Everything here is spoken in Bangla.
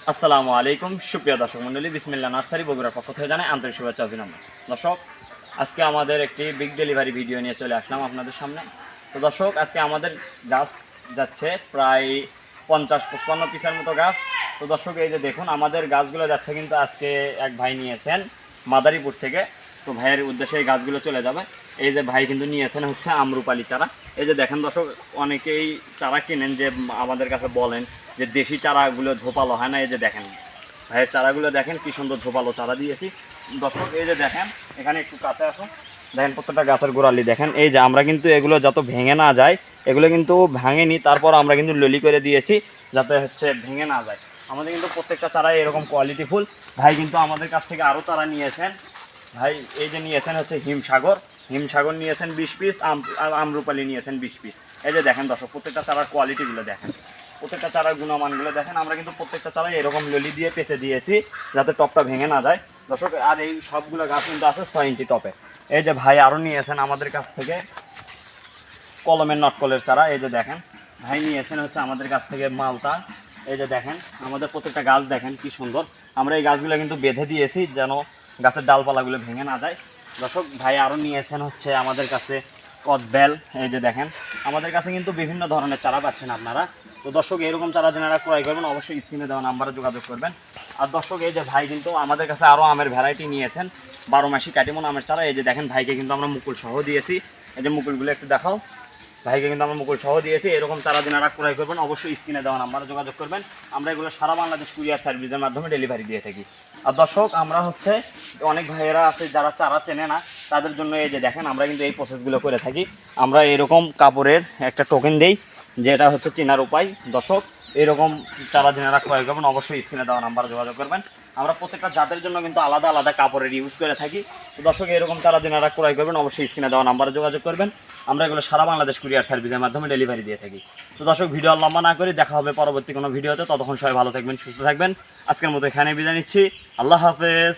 আসসালামু আলাইকুম সুপ্রিয় দর্শক মণ্ডলী, বিসমিল্লাহ নার্সারি বগুড়ার পক্ষ থেকে জানাই আন্তরিক শুভেচ্ছা অভিনন্দন। দর্শক, আজকে আমাদের একটি বিগ ডেলিভারি ভিডিও নিয়ে চলে আসলাম আপনাদের সামনে। তো দর্শক, আজকে আমাদের গাছ যাচ্ছে প্রায় 50-55 পিসের মতো গাছ। তো দর্শক, এই যে দেখুন আমাদের গাছগুলো যাচ্ছে, কিন্তু আজকে এক ভাই নিয়েছেন মাদারীপুর থেকে। তো ভাইয়ের উদ্দেশ্যে এই গাছগুলো চলে যাবে। এই যে ভাই কিন্তু নিয়েছেন হচ্ছে আমরুপালি চারা। এই যে দেখেন দর্শক, অনেকেই চারা কিনেন, যে আমাদের কাছে বলেন যে দেশি চারাগুলো ঝোপালো হয় না। এই যে দেখেন ভাইয়ের চারাগুলো দেখেন কি সুন্দর ঝোপালো চারা দিয়েছি। দর্শক, এই যে দেখেন, এখানে একটু কাছে আসুন, দেখেন প্রত্যেকটা গাছের গোড়ালি দেখেন। এই যে আমরা কিন্তু এগুলো যত ভেঙে না যায়, এগুলো কিন্তু ভাঙেনি, তারপর আমরা কিন্তু ললি করে দিয়েছি যাতে হচ্ছে ভেঙে না যায়। আমাদের কিন্তু প্রত্যেকটা চারাই এরকম কোয়ালিটিফুল। ভাই কিন্তু আমাদের কাছ থেকে আরও চারা নিয়েছেন। ভাই এই যে নিয়েছেন হচ্ছে হিমসাগর নিয়েছেন 20 পিস, আমরুপালি নিয়েছেন 20 পিস। এই যে দেখেন দর্শক, প্রত্যেকটা চারার কোয়ালিটিগুলো দেখেন, প্রত্যেকটা চারার গুণমানগুলো দেখেন। আমরা কিন্তু প্রত্যেকটা চারাই এরকম ললি দিয়ে পেঁচে দিয়েছি যাতে টপটা ভেঙে না যায় দর্শক। আর এই সবগুলো গাছ কিন্তু আছে 6 ইঞ্চি টপে। এই যে ভাই আরও নিয়েছেন আমাদের কাছ থেকে কলমের নটকলের চারা। এই যে দেখেন ভাই নিয়েছেন হচ্ছে আমাদের কাছ থেকে মালটা। এই যে দেখেন আমাদের প্রত্যেকটা গাছ দেখেন কি সুন্দর। আমরা এই গাছগুলো কিন্তু বেঁধে দিয়েছি যেন গাছের ডালপালাগুলো ভেঙে না যায় দর্শক। ভাই আরও নিয়েছেন হচ্ছে আমাদের কাছে কদবেল। এই যে দেখেন আমাদের কাছে কিন্তু বিভিন্ন ধরনের চারা পাচ্ছেন আপনারা। তো দর্শক, এরকম চারা যারা ক্রয় করবেন অবশ্যই স্ক্রিনে দেওয়া নাম্বারে যোগাযোগ করবেন। আর দর্শক, এই যে ভাই কিন্তু আমাদের কাছে আরও আমের ভ্যারাইটি নিয়েছেন 12 মাসি কাটিমন আমের চারা। এই যে দেখেন ভাইকে কিন্তু আমরা মুকুল সহ দিয়েছি। এই যে মুকুলগুলো একটু দেখাও, ভাইকে কিন্তু আমরা মুকুল সহ দিয়েছি। এরকম চারা যারা ক্রয় করবেন অবশ্যই স্ক্রিনে দেওয়া নাম্বারে যোগাযোগ করবেন। আমরা এগুলো সারা বাংলাদেশ কুরিয়ার সার্ভিসের মাধ্যমে ডেলিভারি দিয়ে থাকি। আর দর্শক, আমরা হচ্ছে অনেক ভাইয়েরা আছে যারা চারা চেনে না, তাদের জন্য এই যে দেখেন আমরা কিন্তু এই প্রসেসগুলো করে থাকি। আমরা এরকম কাপড়ের একটা টোকেন দেই, যেটা হচ্ছে চেনার উপায়। দর্শক, এরকম চারা যারা ক্রয় করবেন অবশ্যই স্ক্রিনে দেওয়া নাম্বারে যোগাযোগ করবেন। আমরা প্রত্যেকটা জাতের জন্য কিন্তু আলাদা আলাদা কাপড়ের ইউজ করে থাকি। তো দর্শক, এরকম চারা যারা ক্রয় করবেন অবশ্যই স্ক্রিনে দেওয়া নাম্বারে যোগাযোগ করবেন। আমরা এগুলো সারা বাংলাদেশ কুরিয়ার সার্ভিসের মাধ্যমে ডেলিভারি দিয়ে থাকি। তো দর্শক, ভিডিও লম্বা না করে দেখা হবে পরবর্তী কোনো ভিডিওতে। ততক্ষণ সবাই ভালো থাকবেন, সুস্থ থাকবেন। আজকের মতো এখানে বিদায় নিচ্ছি। আল্লাহ হাফেজ।